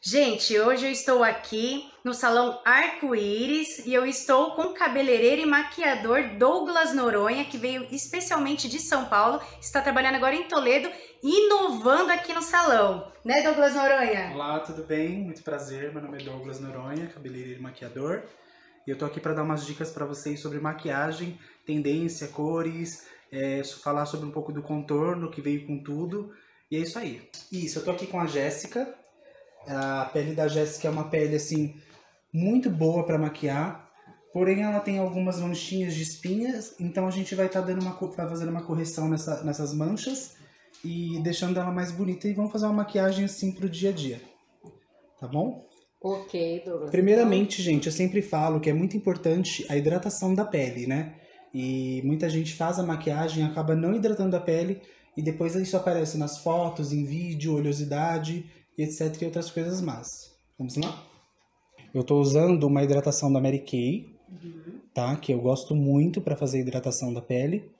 Gente, hoje eu estou aqui no Salão Arco-Íris e eu estou com o cabeleireiro e maquiador Douglas Noronha, que veio especialmente de São Paulo, está trabalhando agora em Toledo, inovando aqui no salão. Né, Douglas Noronha? Olá, tudo bem? Muito prazer, meu nome é Douglas Noronha, cabeleireiro e maquiador. E eu tô aqui para dar umas dicas para vocês sobre maquiagem, tendência, cores, falar sobre um pouco do contorno que veio com tudo. E é isso aí. Isso, eu tô aqui com a Jéssica. A pele da Jéssica é uma pele assim muito boa para maquiar, porém ela tem algumas manchinhas de espinhas, então a gente vai estar fazendo uma correção nessas manchas e deixando ela mais bonita, e vamos fazer uma maquiagem assim pro dia a dia, tá bom? Ok, Douglas. Primeiramente, gente, eu sempre falo que é muito importante a hidratação da pele, né? E muita gente faz a maquiagem e acaba não hidratando a pele, e depois isso aparece nas fotos, em vídeo, oleosidade, etc. e outras coisas más. Vamos lá? Eu tô usando uma hidratação da Mary Kay, tá? Que eu gosto muito para fazer hidratação da pele.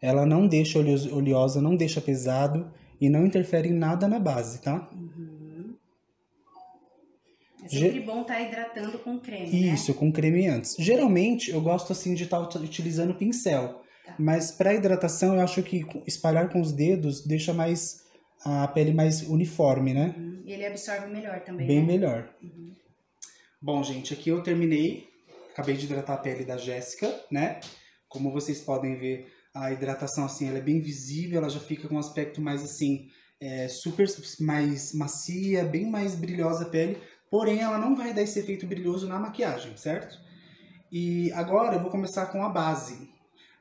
Ela não deixa oleosa, não deixa pesado e não interfere em nada na base, tá? É sempre bom estar hidratando com creme, né? Isso, com creme antes. Geralmente eu gosto assim de estar utilizando pincel, mas para hidratação eu acho que espalhar com os dedos deixa mais a pele mais uniforme, né? E ele absorve melhor também, Bem né? melhor. Bom, gente, aqui eu terminei. Acabei de hidratar a pele da Jéssica, né? Como vocês podem ver, a hidratação assim, ela é bem visível, ela já fica com um aspecto mais assim, super mais macia, bem mais brilhosa a pele. Porém, ela não vai dar esse efeito brilhoso na maquiagem, certo? E agora eu vou começar com a base.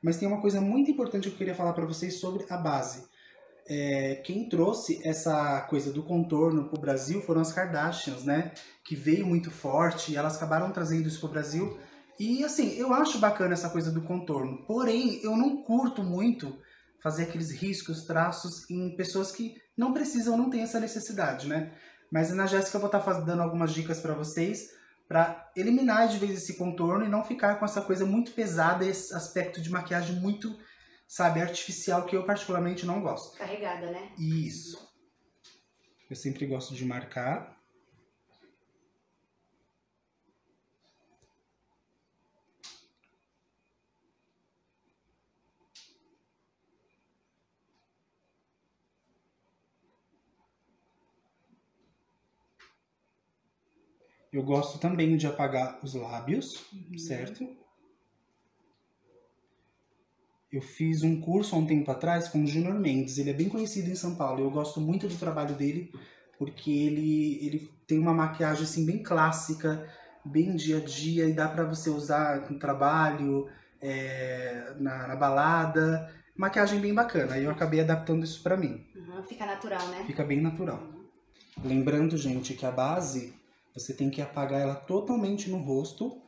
Mas tem uma coisa muito importante que eu queria falar para vocês sobre a base. Quem trouxe essa coisa do contorno pro Brasil foram as Kardashians, né? Que veio muito forte e elas acabaram trazendo isso pro Brasil. E assim, eu acho bacana essa coisa do contorno. Porém, eu não curto muito fazer aqueles riscos, traços em pessoas que não precisam, não têm essa necessidade, né? Mas na Jéssica eu vou estar dando algumas dicas para vocês para eliminar de vez esse contorno e não ficar com essa coisa muito pesada, esse aspecto de maquiagem muito, sabe, artificial, que eu particularmente não gosto. Carregada, né? Isso. Eu sempre gosto de marcar. Eu gosto também de apagar os lábios, certo? Eu fiz um curso há um tempo atrás com o Júnior Mendes. Ele é bem conhecido em São Paulo. Eu gosto muito do trabalho dele, porque ele tem uma maquiagem assim bem clássica, bem dia a dia, e dá pra você usar no trabalho, na balada. Maquiagem bem bacana. Aí eu acabei adaptando isso pra mim. Fica natural, né? Fica bem natural. Lembrando, gente, que a base você tem que apagar ela totalmente no rosto.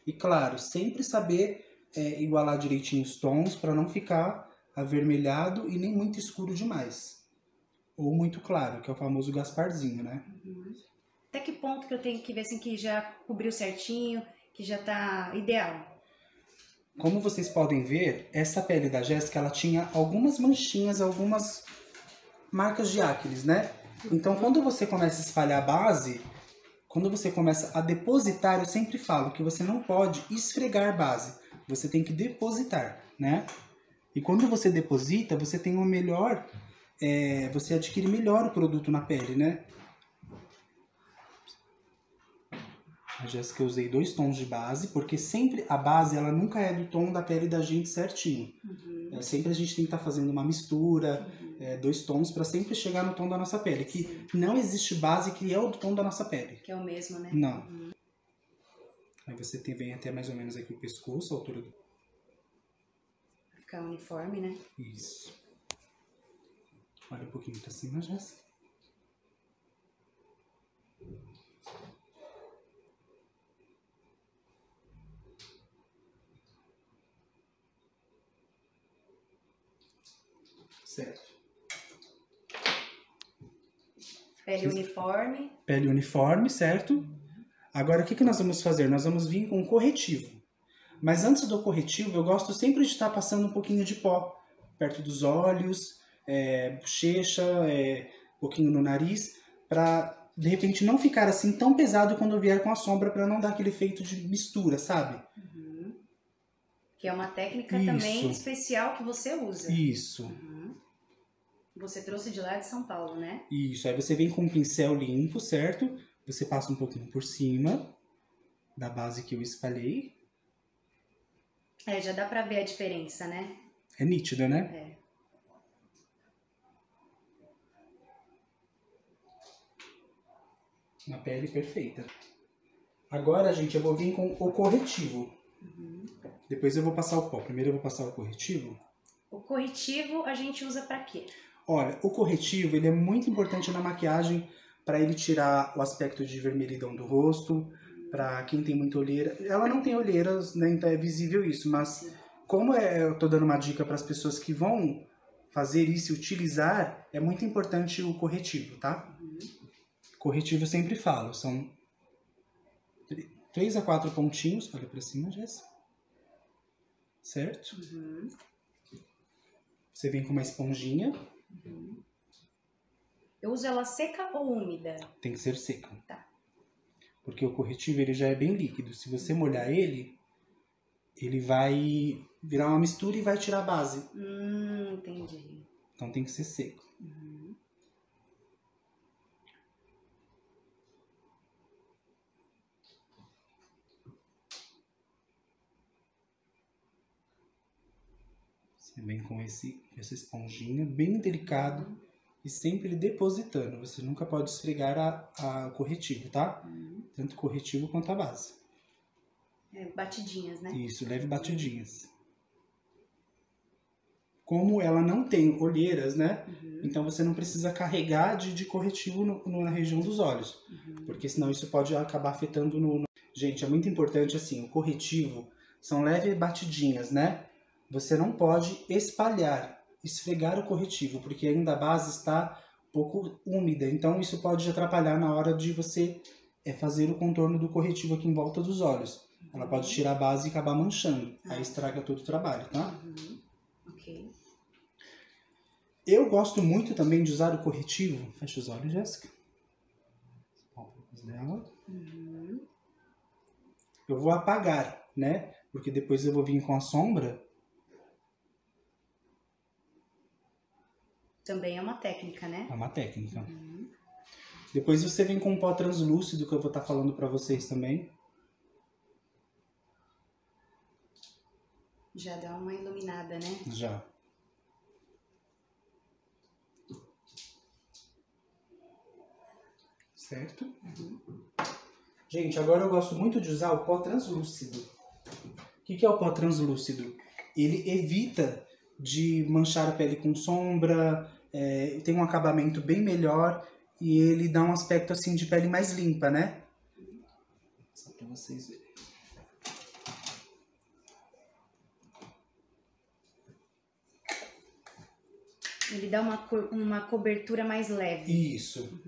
E claro, sempre saber igualar direitinho os tons para não ficar avermelhado e nem muito escuro demais. Ou muito claro, que é o famoso Gasparzinho, né? Até que ponto que eu tenho que ver assim que já cobriu certinho, que já tá ideal? Como vocês podem ver, essa pele da Jéssica, ela tinha algumas manchinhas, algumas marcas de acnes, né? Então, quando você começa a espalhar a base, quando você começa a depositar, eu sempre falo que você não pode esfregar base. Você tem que depositar, né? E quando você deposita, você tem uma melhor... você adquire melhor o produto na pele, né? A Jéssica, eu usei 2 tons de base, porque sempre a base, ela nunca é do tom da pele da gente certinho. Sempre a gente tem que estar fazendo uma mistura, 2 tons, para sempre chegar no tom da nossa pele. Que não existe base que é o tom da nossa pele. Que é o mesmo, né? Não. Aí você vem até mais ou menos aqui o pescoço, a altura do... Vai ficar uniforme, né? Isso. Olha um pouquinho pra cima, Jéssica. Certo. Pele uniforme. Pele uniforme, certo? Agora, o que nós vamos fazer? Nós vamos vir com um corretivo. Mas antes do corretivo, eu gosto sempre de estar passando um pouquinho de pó perto dos olhos, bochecha, um pouquinho no nariz, para de repente, não ficar assim tão pesado quando vier com a sombra, para não dar aquele efeito de mistura, sabe? Que é uma técnica Isso. também especial que você usa. Isso. Você trouxe de lá de São Paulo, né? Isso. Aí você vem com um pincel limpo, certo? Você passa um pouquinho por cima da base que eu espalhei. Já dá pra ver a diferença, né? É nítida, né? Uma pele perfeita. Agora, gente, eu vou vir com o corretivo. Depois eu vou passar o pó. Primeiro eu vou passar o corretivo. O corretivo a gente usa pra quê? Olha, o corretivo ele é muito importante na maquiagem para ele tirar o aspecto de vermelhidão do rosto. Para quem tem muita olheira. Ela não tem olheiras, né? Então é visível isso. Mas como eu tô dando uma dica para as pessoas que vão fazer isso e utilizar, é muito importante o corretivo, tá? Corretivo eu sempre falo, são 3 a 4 pontinhos, olha pra cima, Jéssica. Certo? Você vem com uma esponjinha. Eu uso ela seca ou úmida? Tem que ser seca. Tá. Porque o corretivo ele já é bem líquido. Se você molhar ele, ele vai virar uma mistura e vai tirar a base. Entendi. Então tem que ser seco. Você vem com essa esponjinha bem delicado e sempre depositando. Você nunca pode esfregar a corretivo, tá? Tanto corretivo quanto a base. Batidinhas, né? Isso, leve batidinhas. Como ela não tem olheiras, né? Então você não precisa carregar de corretivo na região dos olhos. Porque senão isso pode acabar afetando no... Gente, é muito importante assim, o corretivo são leves batidinhas, né? Você não pode espalhar, esfregar o corretivo, porque ainda a base está um pouco úmida. Então isso pode atrapalhar na hora de você fazer o contorno do corretivo aqui em volta dos olhos. Ela pode tirar a base e acabar manchando. Aí estraga todo o trabalho, tá? Ok. Eu gosto muito também de usar o corretivo. Fecha os olhos, Jéssica. Pálpebras dela. Eu vou apagar, né? Porque depois eu vou vir com a sombra. Também é uma técnica, né? É uma técnica. Depois você vem com um pó translúcido que eu vou estar falando pra vocês também. Já dá uma iluminada, né? Já. Certo? Gente, agora eu gosto muito de usar o pó translúcido. O que é o pó translúcido? Ele evita de manchar a pele com sombra, tem um acabamento bem melhor e ele dá um aspecto assim de pele mais limpa, né? Só pra vocês verem. Ele dá uma cobertura mais leve. Isso.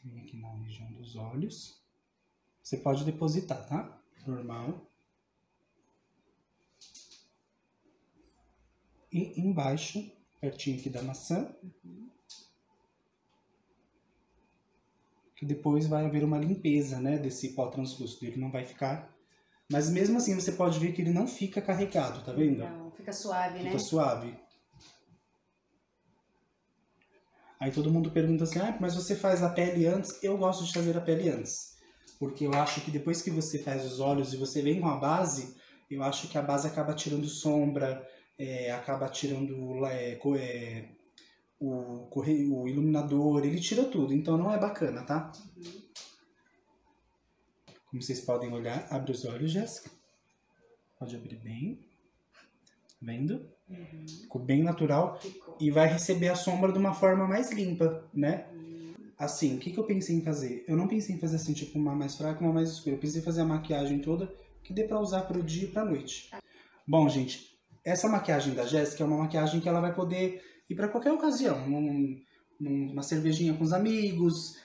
Vem aqui na região dos olhos. Você pode depositar, tá? Normal. E embaixo, pertinho aqui da maçã. Que depois vai haver uma limpeza, né, desse pó translúcido. Ele não vai ficar... Mas mesmo assim, você pode ver que ele não fica carregado, tá vendo? Não, fica suave, né? Fica suave. Aí todo mundo pergunta assim, mas você faz a pele antes? Eu gosto de fazer a pele antes. Porque eu acho que depois que você faz os olhos e você vem com a base, eu acho que a base acaba tirando sombra, acaba tirando o iluminador, ele tira tudo, então não é bacana, tá? Como vocês podem olhar, abre os olhos, Jéssica. Pode abrir bem. Vendo? Ficou bem natural. E vai receber a sombra de uma forma mais limpa, né? Assim, o que eu pensei em fazer? Eu não pensei em fazer assim, tipo, uma mais fraca e uma mais escura. Eu pensei em fazer a maquiagem toda que dê pra usar pro dia e pra noite. Bom, gente, essa maquiagem da Jéssica é uma maquiagem que ela vai poder ir pra qualquer ocasião. Numa cervejinha com os amigos,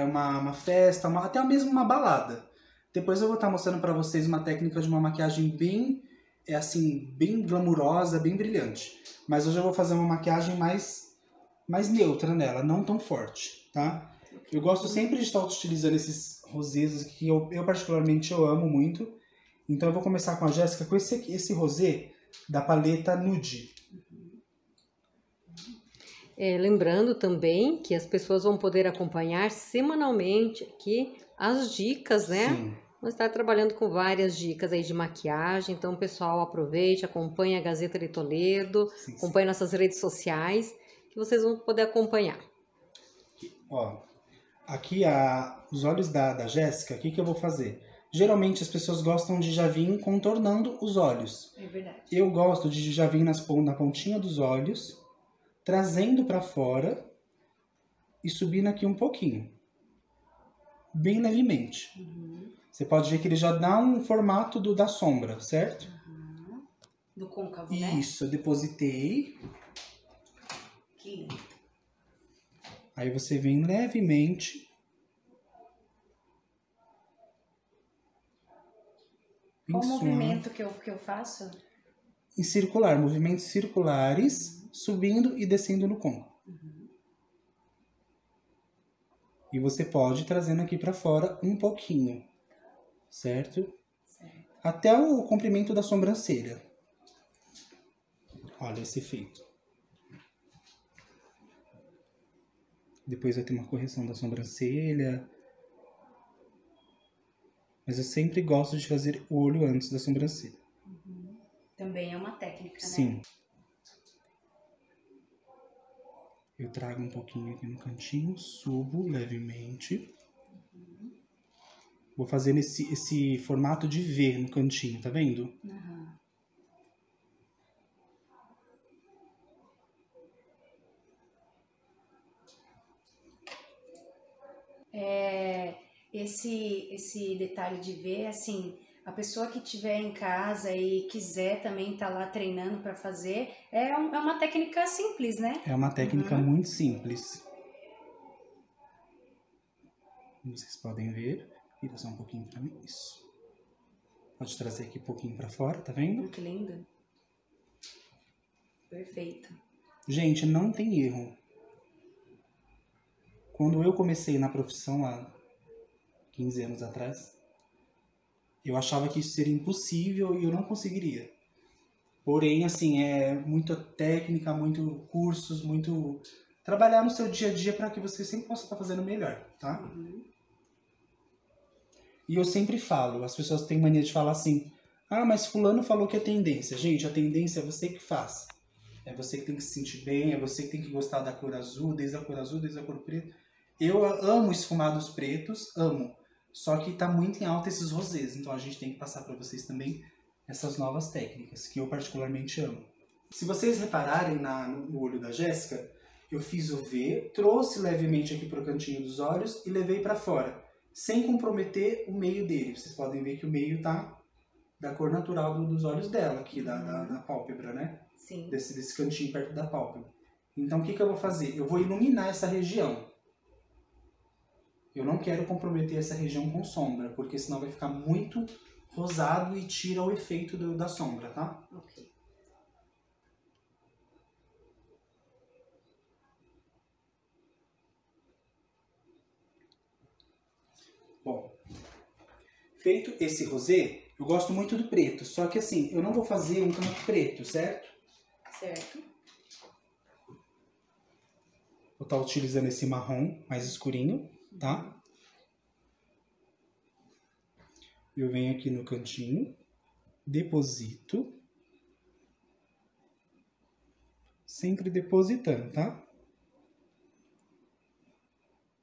uma festa, até mesmo uma balada. Depois eu vou estar mostrando pra vocês uma técnica de uma maquiagem bem bem glamurosa, bem brilhante. Mas hoje eu vou fazer uma maquiagem mais mais neutra nela, não tão forte, tá? Eu gosto sempre de estar utilizando esses rosés que eu particularmente eu amo muito. Então eu vou começar com a Jéssica com esse rosé da paleta Nude. Lembrando também que as pessoas vão poder acompanhar semanalmente aqui as dicas, né? Sim. Vamos estar trabalhando com várias dicas aí de maquiagem, então pessoal, aproveite, acompanhe a Gazeta de Toledo, Sim, sim. acompanhe nossas redes sociais, que vocês vão poder acompanhar. Ó, aqui os olhos da Jéssica, o que eu vou fazer? Geralmente as pessoas gostam de já vir contornando os olhos. É verdade. Eu gosto de já vir na pontinha dos olhos, trazendo pra fora e subindo aqui um pouquinho. Bem levemente. Você pode ver que ele já dá um formato da sombra, certo? Do côncavo, né? Isso, eu depositei. Que lindo. Aí você vem levemente. Qual o Isso, movimento que eu faço? em circular, movimentos circulares, subindo e descendo no côncavo. E você pode ir trazendo aqui pra fora um pouquinho, certo? Até o comprimento da sobrancelha. Olha esse efeito. Depois vai ter uma correção da sobrancelha. Mas eu sempre gosto de fazer o olho antes da sobrancelha. Também é uma técnica, né? Sim. Eu trago um pouquinho aqui no cantinho, subo levemente. Vou fazendo esse formato de V no cantinho, tá vendo? Esse detalhe de ver, assim, a pessoa que estiver em casa e quiser também estar lá treinando para fazer, é uma técnica simples, né? É uma técnica muito simples. Vocês podem ver. Vira só um pouquinho pra mim. Isso. Pode trazer aqui um pouquinho pra fora, tá vendo? Que lindo. Perfeito. Gente, não tem erro. Quando eu comecei na profissão há 15 anos atrás, eu achava que isso seria impossível e eu não conseguiria. Porém, assim, é muita técnica, muito cursos, muito... Trabalhar no seu dia a dia para que você sempre possa estar fazendo melhor, tá? E eu sempre falo, as pessoas têm mania de falar assim, ah, mas fulano falou que é tendência. Gente, a tendência é você que faz. É você que tem que se sentir bem, é você que tem que gostar da cor azul, desde a cor azul, desde a cor preta. Eu amo esfumados pretos, amo. Só que tá muito em alta esses rosés, então a gente tem que passar para vocês também essas novas técnicas, que eu particularmente amo. Se vocês repararem no olho da Jéssica, eu fiz o V, trouxe levemente aqui pro cantinho dos olhos e levei para fora, sem comprometer o meio dele. Vocês podem ver que o meio tá da cor natural dos olhos dela, aqui da pálpebra, né? Sim. Desse cantinho perto da pálpebra. Então o que eu vou fazer? Eu vou iluminar essa região. Eu não quero comprometer essa região com sombra, porque senão vai ficar muito rosado e tira o efeito da sombra, tá? Ok. Bom, feito esse rosé, eu gosto muito do preto, só que assim, eu não vou fazer um canto preto, certo? Certo. Vou estar utilizando esse marrom mais escurinho, tá? Eu venho aqui no cantinho, deposito, sempre depositando, tá?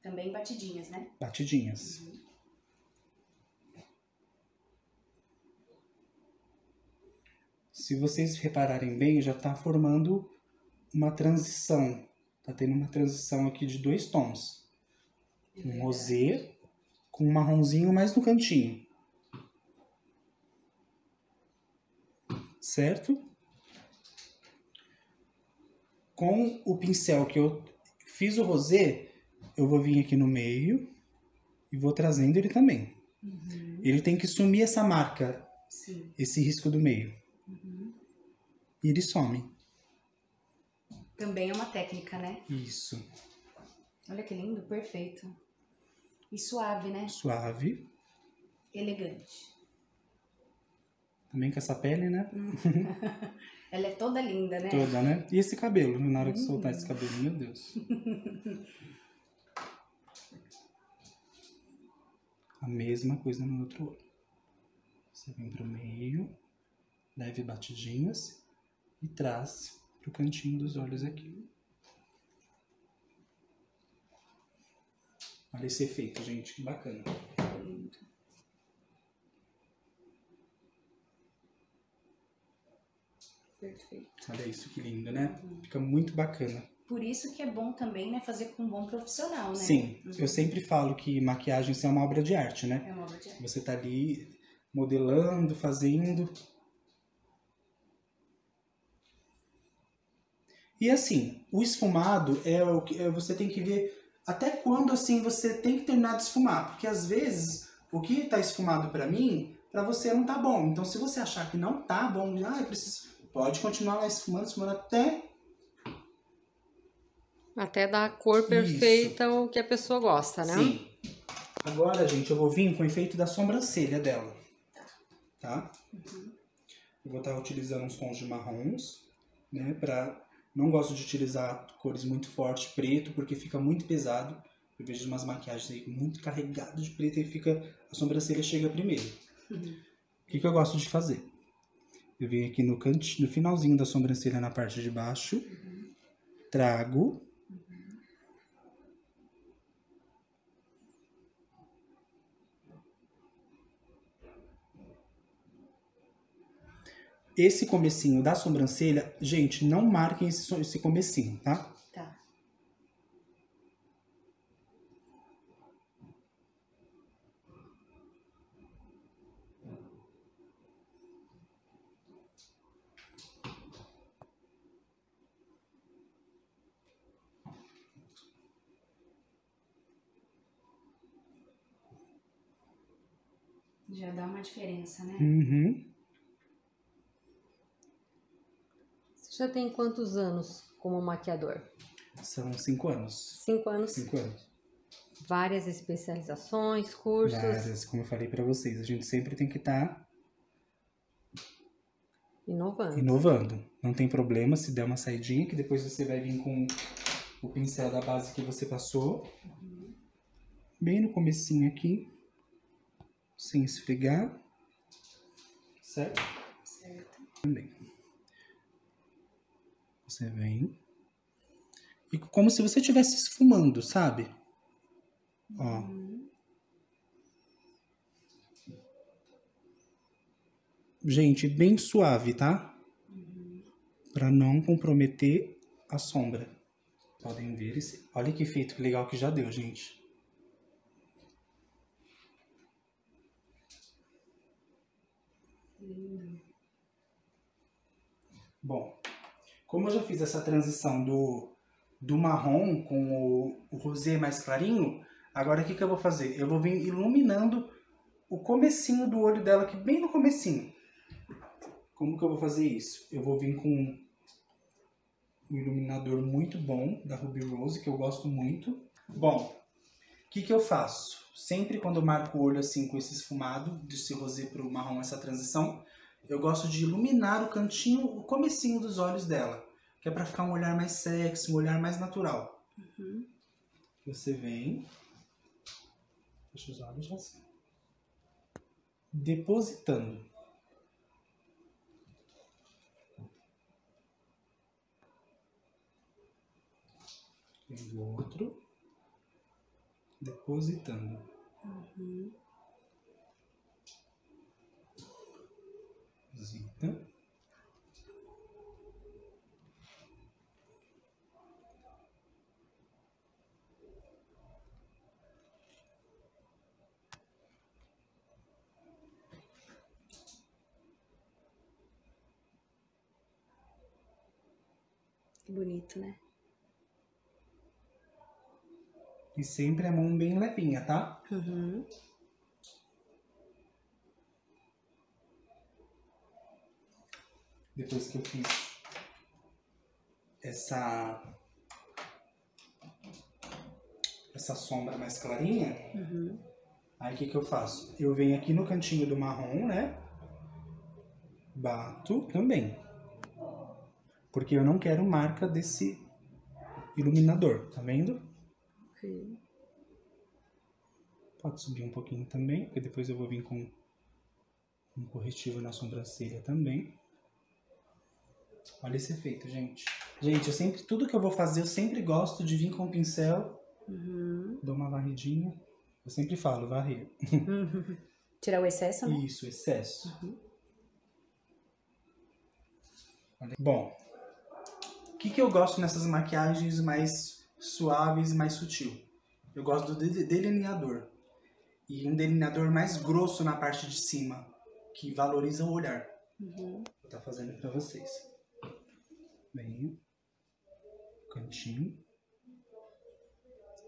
Também batidinhas, né? Batidinhas. Se vocês repararem bem, já está formando uma transição. Tá tendo uma transição aqui de 2 tons. Um rosé com um marronzinho mais no cantinho. Certo? Com o pincel que eu fiz o rosé, eu vou vir aqui no meio e vou trazendo ele também. Ele tem que sumir essa marca, esse risco do meio. E ele some. Também é uma técnica, né? Isso. Olha que lindo, perfeito. E suave, né? Suave. Elegante. Também com essa pele, né? Ela é toda linda, né? Toda, né? E esse cabelo, na hora de soltar esse cabelo, meu Deus. A mesma coisa no outro olho. Você vem pro meio, leve batidinhas e traz pro cantinho dos olhos aqui. Olha esse efeito, gente, que bacana. Lindo. Perfeito. Olha isso, que lindo, né? Fica muito bacana. Por isso que é bom também, né, fazer com um bom profissional, né? Sim, eu sempre falo que maquiagem isso é uma obra de arte, né? É uma obra de arte. Você tá ali modelando, fazendo. E assim, o esfumado é o que você tem que ver até quando assim você tem que terminar de esfumar, porque às vezes o que tá esfumado pra mim, pra você não tá bom. Então se você achar que não tá bom, eu preciso, pode continuar lá esfumando, esfumando Até dar a cor perfeita o que a pessoa gosta, né? Sim. Agora, gente, eu vou vir com o efeito da sobrancelha dela. Tá? Eu vou estar utilizando uns tons de marrons, né? Não gosto de utilizar cores muito fortes, preto, porque fica muito pesado. Eu vejo umas maquiagens aí muito carregadas de preto e a sobrancelha chega primeiro. O que eu gosto de fazer? Eu venho aqui no finalzinho da sobrancelha, na parte de baixo, trago. Esse comecinho da sobrancelha, gente, não marquem esse comecinho, tá? Tá. Já dá uma diferença, né? Uhum. Você já tem quantos anos como maquiador? São 5 anos. 5 anos. 5 anos. Várias especializações, cursos. Várias, como eu falei pra vocês, a gente sempre tem que estar Inovando. Não tem problema se der uma saidinha, que depois você vai vir com o pincel da base que você passou. Bem no comecinho aqui. Sem esfregar. Certo? Certo. Também. Você vem. E como se você estivesse esfumando, sabe? Ó. Gente, bem suave, tá? Pra não comprometer a sombra. Podem ver esse. Olha que efeito legal que já deu, gente. Bom, como eu já fiz essa transição do marrom com o rosé mais clarinho, agora o que eu vou fazer? Eu vou vir iluminando o comecinho do olho dela, aqui bem no comecinho. Como que eu vou fazer isso? Eu vou vir com um iluminador muito bom da Ruby Rose, que eu gosto muito. Bom, o que eu faço? Sempre quando eu marco o olho assim com esse esfumado, desse rosé pro marrom, essa transição, eu gosto de iluminar o cantinho, o comecinho dos olhos dela, que é pra ficar um olhar mais sexy, um olhar mais natural. Você vem, fecha os olhos já assim, depositando. Vem do outro, depositando. Deposita. Que bonito, né? E sempre a mão bem levinha, tá? Depois que eu fiz essa sombra mais clarinha, aí o que eu faço? Eu venho aqui no cantinho do marrom, né? Bato também. Porque eu não quero marca desse iluminador, tá vendo? Ok. Pode subir um pouquinho também, porque depois eu vou vir com um corretivo na sobrancelha também. Olha esse efeito, gente. Gente, tudo que eu vou fazer, eu sempre gosto de vir com o pincel, dou uma varridinha. Eu sempre falo, varrer. Tirar o excesso, né? Isso, excesso. Bom, o que eu gosto nessas maquiagens mais suaves e mais sutil? Eu gosto do delineador. E um delineador mais grosso na parte de cima, que valoriza o olhar. Vou estar fazendo pra vocês. Venho, cantinho,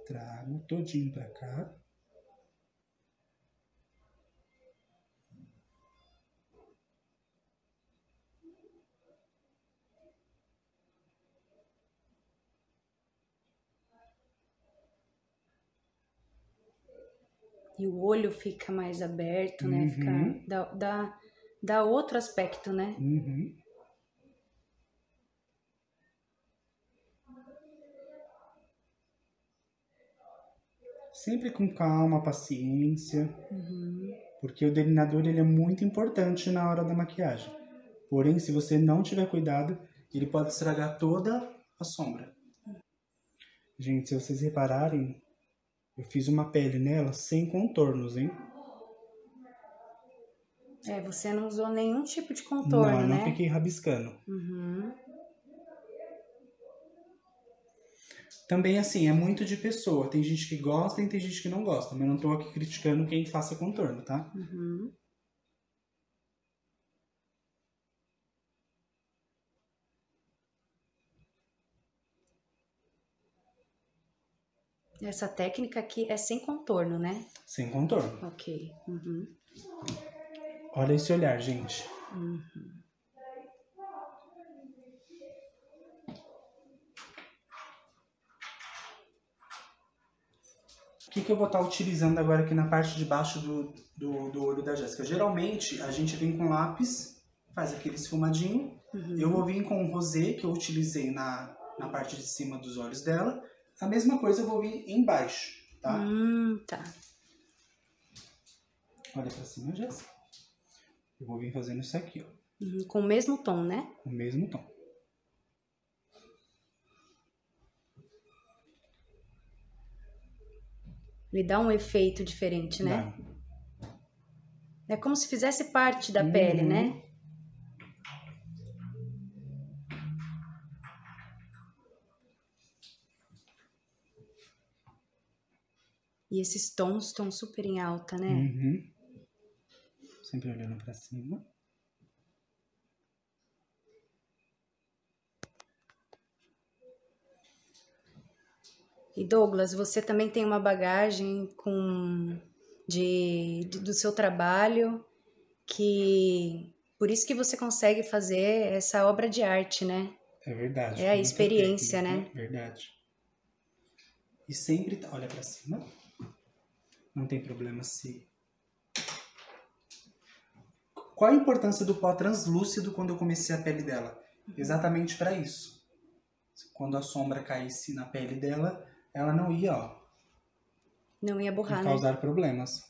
trago todinho pra cá. E o olho fica mais aberto, né? Dá outro aspecto, né? Sempre com calma, paciência. Porque o delineador ele é muito importante na hora da maquiagem. Porém, se você não tiver cuidado, ele pode estragar toda a sombra. Gente, se vocês repararem, eu fiz uma pele nela sem contornos, hein? Você não usou nenhum tipo de contorno, né? Não fiquei rabiscando. Também, assim, é muito de pessoa. Tem gente que gosta e tem gente que não gosta. Mas não tô aqui criticando quem faça contorno, tá? Essa técnica aqui é sem contorno, né? Sem contorno. Ok. Olha esse olhar, gente. O que eu vou estar utilizando agora aqui na parte de baixo do olho da Jéssica? Geralmente, a gente vem com lápis, faz aquele esfumadinho. Eu vou vir com o rosé que eu utilizei na parte de cima dos olhos dela. A mesma coisa eu vou vir embaixo, tá? Tá. Olha pra cima, Jéssica. Eu vou vir fazendo isso aqui, ó. Com o mesmo tom, né? O mesmo tom. Ele dá um efeito diferente, né? Dá. É como se fizesse parte da pele, né? E esses tons estão super em alta, né? Sempre olhando pra cima. E Douglas, você também tem uma bagagem do seu trabalho, que por isso que você consegue fazer essa obra de arte, né? É verdade. É a experiência, técnica, né? Verdade. E sempre olha pra cima. Não tem problema se... Qual a importância do pó translúcido quando eu comecei a pele dela? Exatamente para isso. Quando a sombra caísse na pele dela, ela não ia, não ia borrar, causar problemas.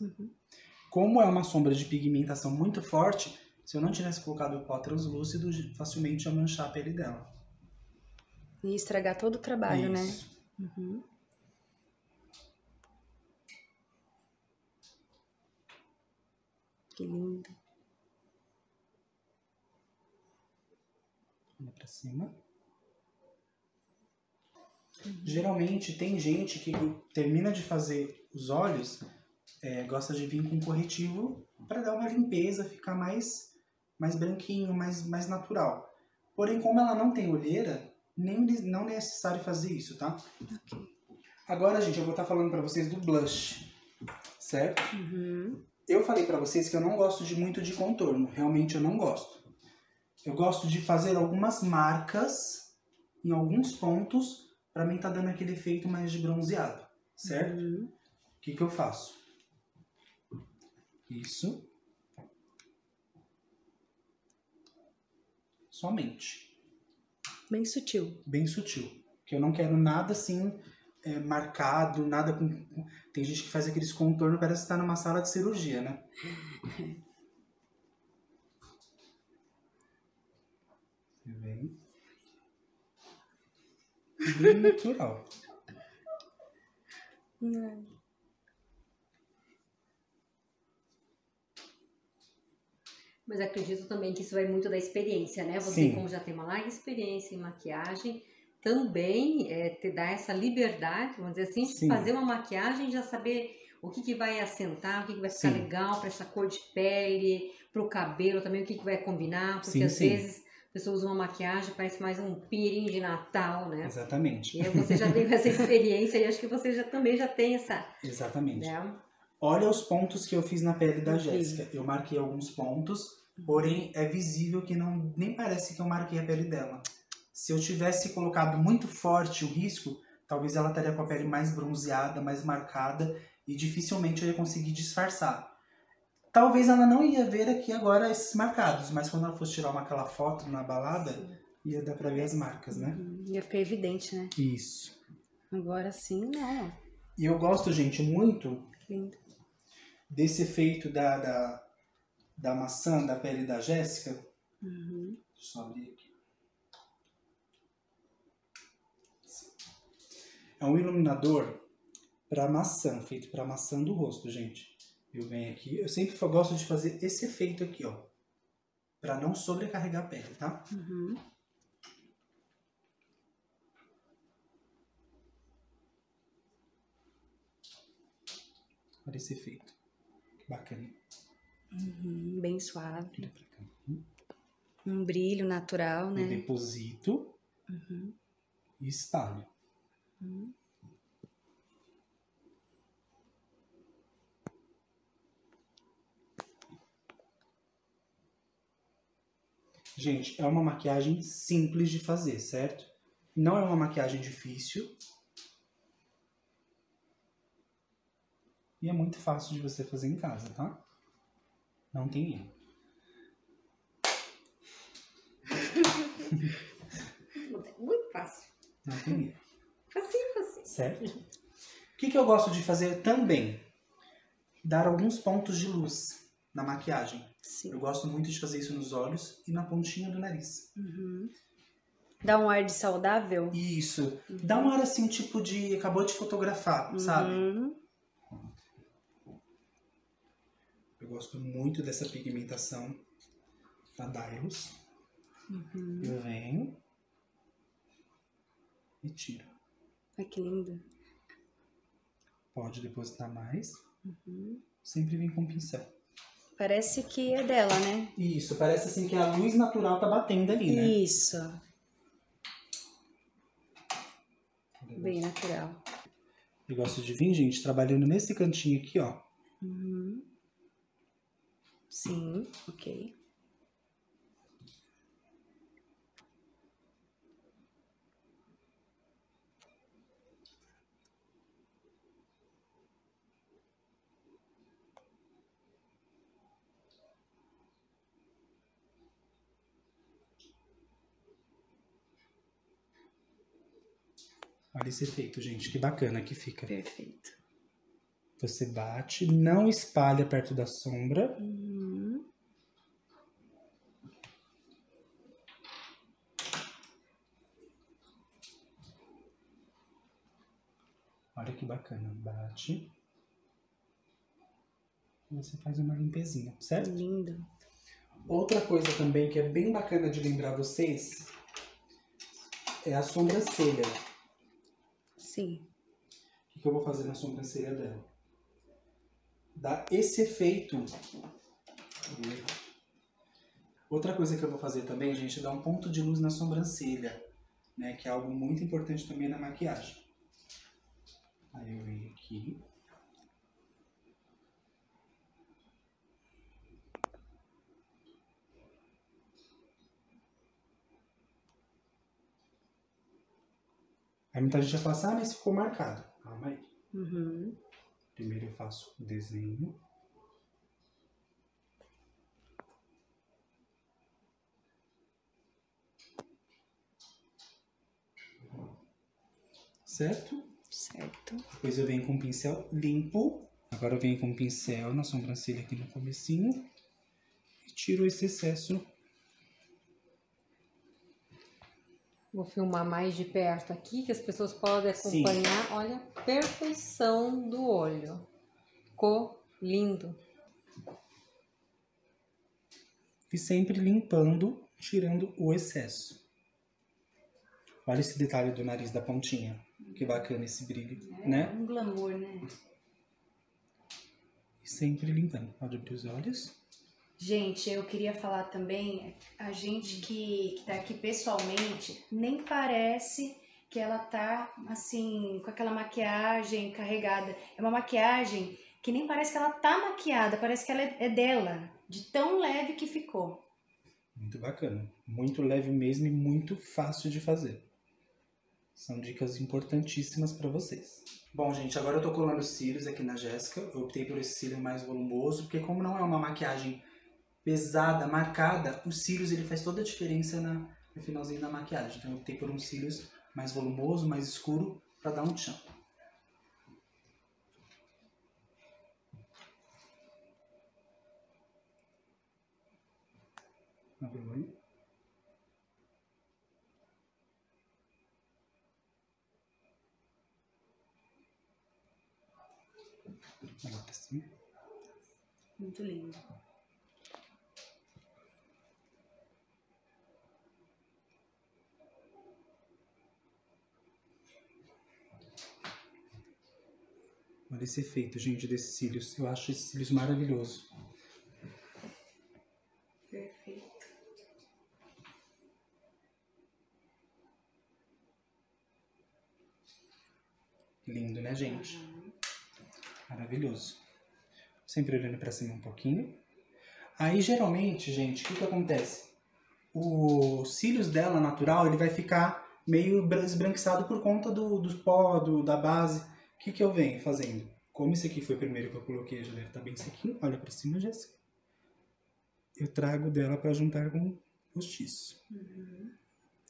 Como é uma sombra de pigmentação muito forte, se eu não tivesse colocado o pó translúcido, facilmente ia manchar a pele dela. E estragar todo o trabalho, isso. Né? Que lindo. Olha pra cima. Geralmente tem gente que termina de fazer os olhos, gosta de vir com corretivo para dar uma limpeza, ficar mais branquinho, mais natural. Porém, como ela não tem olheira, não é necessário fazer isso, tá? Okay. Agora, gente, eu vou estar falando para vocês do blush, certo? Eu falei para vocês que eu não gosto muito de contorno, realmente eu não gosto. Eu gosto de fazer algumas marcas em alguns pontos, pra mim tá dando aquele efeito mais de bronzeado, certo? O que eu faço? Isso. Somente. Bem sutil. Bem sutil. Porque eu não quero nada assim, marcado, nada com... Tem gente que faz aqueles contornos, parece que tá numa sala de cirurgia, né? Você vem. Bem natural. Mas acredito também que isso vai muito da experiência, né? Você, Sim. como já tem uma larga experiência em maquiagem, também te dá essa liberdade, vamos dizer assim, de Sim. fazer uma maquiagem e já saber o que vai assentar, o que vai ficar Sim. legal para essa cor de pele, para o cabelo também, o que vai combinar, porque Sim, às sim. vezes a pessoa usa uma maquiagem, parece mais um pirim de Natal, né? Exatamente. E aí você já tem essa experiência e acho que você também já tem essa... Exatamente. Né? Olha os pontos que eu fiz na pele da Eu vi. Jéssica. Eu marquei alguns pontos, porém é visível que não nem parece que eu marquei a pele dela. Se eu tivesse colocado muito forte o risco, talvez ela estaria com a pele mais bronzeada, mais marcada e dificilmente eu ia conseguir disfarçar. Talvez ela não ia ver aqui agora esses marcados, mas quando ela fosse tirar aquela foto na balada, ia dar pra ver as marcas, né? Ia ficar evidente, né? Isso. Agora sim, não. E eu gosto, gente, muito Lindo. desse efeito da maçã, da pele da Jéssica. Deixa eu só abrir aqui. É um iluminador para maçã, feito para maçã do rosto, gente. Eu venho aqui, eu sempre gosto de fazer esse efeito aqui, ó. Para não sobrecarregar a pele, tá? Olha esse efeito. Que bacana. Bem suave. Olha pra cá. Um brilho natural, Eu né? deposito e espalho. Gente, é uma maquiagem simples de fazer, certo? Não é uma maquiagem difícil. E é muito fácil de você fazer em casa, tá? Não tem erro. Muito fácil. Não tem erro. Facinho, facinho. Certo? O que eu gosto de fazer também? Dar alguns pontos de luz na maquiagem. Sim. Eu gosto muito de fazer isso nos olhos e na pontinha do nariz. Dá um ar de saudável? Isso. Dá um ar assim, tipo de... Acabou de fotografar, sabe? Eu gosto muito dessa pigmentação da Dylos. Eu venho e tiro. Ai, que lindo. Pode depositar mais. Sempre vem com pincel. Parece que é dela, né? Isso, parece assim que a luz natural tá batendo ali, né? Isso. Bem natural. Eu gosto de vir, gente, trabalhando nesse cantinho aqui, ó. Sim, ok. Olha esse efeito, gente, que bacana que fica. Perfeito. Você bate, não espalha perto da sombra. Olha que bacana. Bate. E você faz uma limpezinha, certo? Lindo. Outra coisa também que é bem bacana de lembrar vocês é a sobrancelha. Sim. O que eu vou fazer na sobrancelha dela? Dá esse efeito. Outra coisa que eu vou fazer também, gente, é dar um ponto de luz na sobrancelha, né? Que é algo muito importante também na maquiagem. Aí eu venho aqui. Aí muita gente já fala assim, ah, mas ficou marcado. Calma aí. Uhum. Primeiro eu faço o desenho. Certo? Certo. Depois eu venho com um pincel limpo. Agora eu venho com um pincel na sobrancelha aqui no comecinho. E tiro esse excesso. Vou filmar mais de perto aqui, que as pessoas podem acompanhar. Sim. Olha a perfeição do olho. Ficou lindo. E sempre limpando, tirando o excesso. Olha esse detalhe do nariz da pontinha. Que bacana esse brilho, né? Um glamour, né? E sempre limpando. Pode abrir os olhos. Gente, eu queria falar também, a gente que tá aqui pessoalmente, nem parece que ela tá, assim, com aquela maquiagem carregada. É uma maquiagem que nem parece que ela tá maquiada, parece que ela é dela, de tão leve que ficou. Muito bacana. Muito leve mesmo e muito fácil de fazer. São dicas importantíssimas para vocês. Bom, gente, agora eu tô colando os cílios aqui na Jéssica. Eu optei por esse cílio mais volumoso, porque como não é uma maquiagem pesada, marcada, os cílios ele faz toda a diferença no finalzinho da maquiagem. Então eu optei por uns cílios mais volumoso, mais escuro, para dar um tchan. Abre o olho. Agora assim. Muito lindo. Olha esse efeito, gente, desses cílios. Eu acho esses cílios maravilhosos. Perfeito. Lindo, né, gente? Maravilhoso. Sempre olhando pra cima um pouquinho. Aí, geralmente, gente, o que acontece? Os cílios dela, natural, ele vai ficar meio esbranquiçado por conta dos pó, da base. O que eu venho fazendo? Como esse aqui foi o primeiro que eu coloquei, já deve estar bem sequinho. Olha pra cima, Jéssica. Eu trago dela pra juntar com o postiço.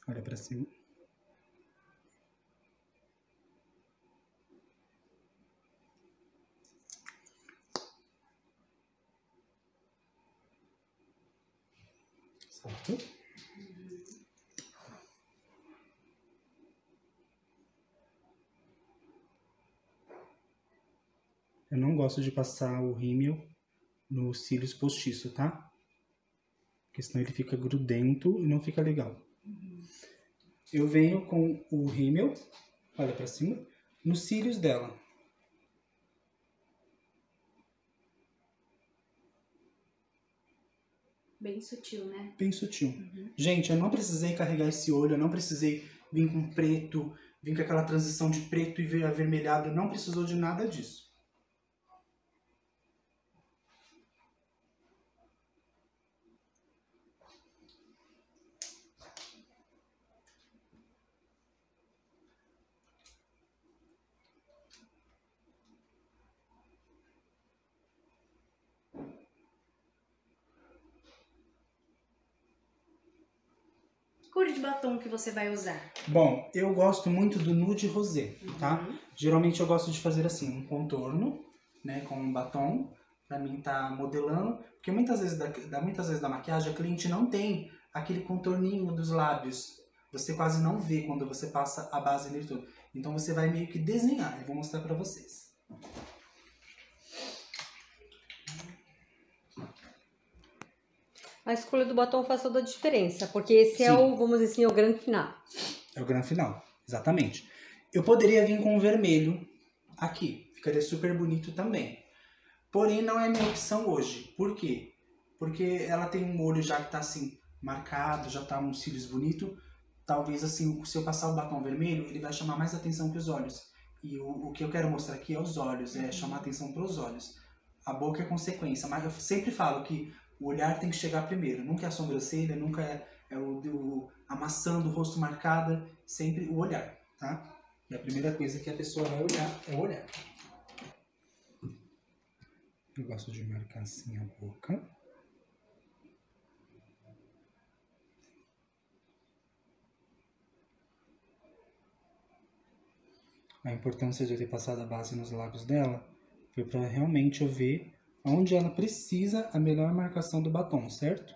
Olha pra cima. Certo? Eu não gosto de passar o rímel nos cílios postiço, tá? Porque senão ele fica grudento e não fica legal. Eu venho com o rímel, olha pra cima, nos cílios dela. Bem sutil, né? Bem sutil. Gente, eu não precisei carregar esse olho, eu não precisei vir com preto, vir com aquela transição de preto e avermelhado, não precisou de nada disso. Cor de batom que você vai usar? Bom, eu gosto muito do nude rosé, tá? Geralmente eu gosto de fazer assim, um contorno, né, com um batom, pra mim tá modelando, porque muitas vezes da maquiagem a cliente não tem aquele contorninho dos lábios. Você quase não vê quando você passa a base nele todo. Então você vai meio que desenhar, eu vou mostrar pra vocês. A escolha do batom faz toda a diferença, porque esse é o, vamos dizer assim, é o grande final. É o grande final, exatamente. Eu poderia vir com um vermelho aqui, ficaria super bonito também. Porém, não é minha opção hoje. Por quê? Porque ela tem um olho já que tá assim, marcado, já tá uns cílios bonitos. Talvez assim, se eu passar o batom vermelho, ele vai chamar mais atenção que os olhos. E o que eu quero mostrar aqui é os olhos, é chamar atenção para os olhos. A boca é consequência, mas eu sempre falo que o olhar tem que chegar primeiro. Nunca é a sobrancelha, nunca é a maçã do rosto marcada, sempre o olhar, tá? E a primeira coisa que a pessoa vai olhar é o olhar. Eu gosto de marcar assim a boca. A importância de eu ter passado a base nos lábios dela foi para realmente eu ver onde ela precisa a melhor marcação do batom, certo?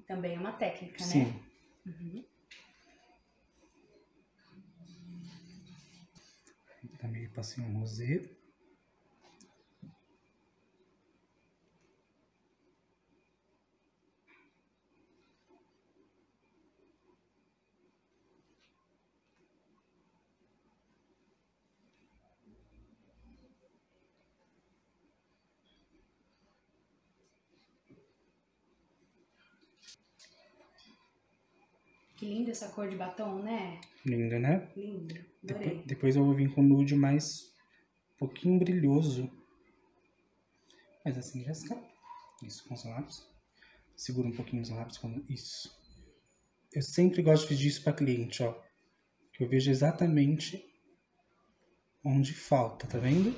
Também é uma técnica, né? Sim. Também passei um rosé. Que linda essa cor de batom, né? Lindo, né? Lindo, adorei. Depois eu vou vir com nude mais um pouquinho brilhoso. Mas assim, Jéssica. Isso, com os lábios. Segura um pouquinho os lábios. Isso. Eu sempre gosto de pedir isso para cliente, ó. Que eu vejo exatamente onde falta, tá vendo?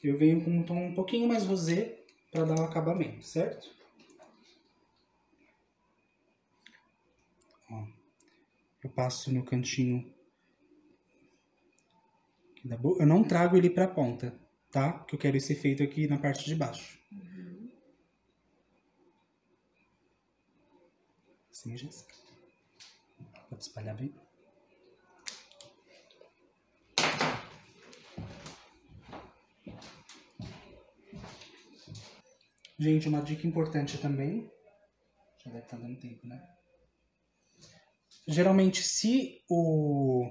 Eu venho com um tom um pouquinho mais rosé para dar o acabamento, certo? Ó, eu passo no cantinho aqui da boca. Eu não trago ele pra ponta, tá? Porque eu quero esse efeito aqui na parte de baixo. Assim, Jéssica. Pode espalhar bem. Gente, uma dica importante também. Já deve estar dando tempo, né? Geralmente, se o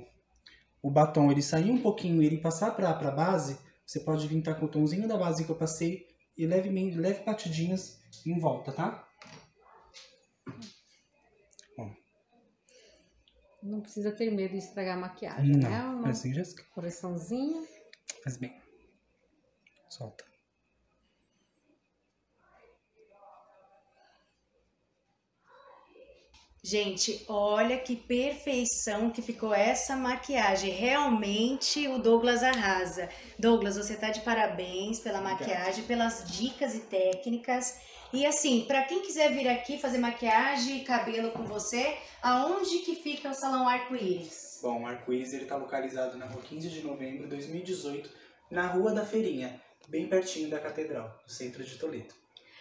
batom ele sair um pouquinho e ele passar pra base, você pode vir com o tomzinho da base que eu passei e leve batidinhas em volta, tá? Ó. Não precisa ter medo de estragar a maquiagem, Não, né? Uma assim, Jéssica. correçãozinha. Faz bem. Solta. Gente, olha que perfeição que ficou essa maquiagem. Realmente o Douglas arrasa. Douglas, você tá de parabéns pela maquiagem, pelas dicas e técnicas. E assim, para quem quiser vir aqui fazer maquiagem e cabelo com você, aonde que fica o Salão Arco-Íris? Bom, o Arco-Íris ele tá localizado na rua 15 de novembro de 2018, na Rua da Feirinha, bem pertinho da Catedral, no centro de Toledo.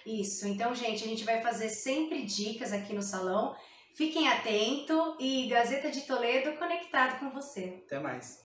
Isso, então, gente, a gente vai fazer sempre dicas aqui no salão. Fiquem atentos e Gazeta de Toledo conectado com você. Até mais.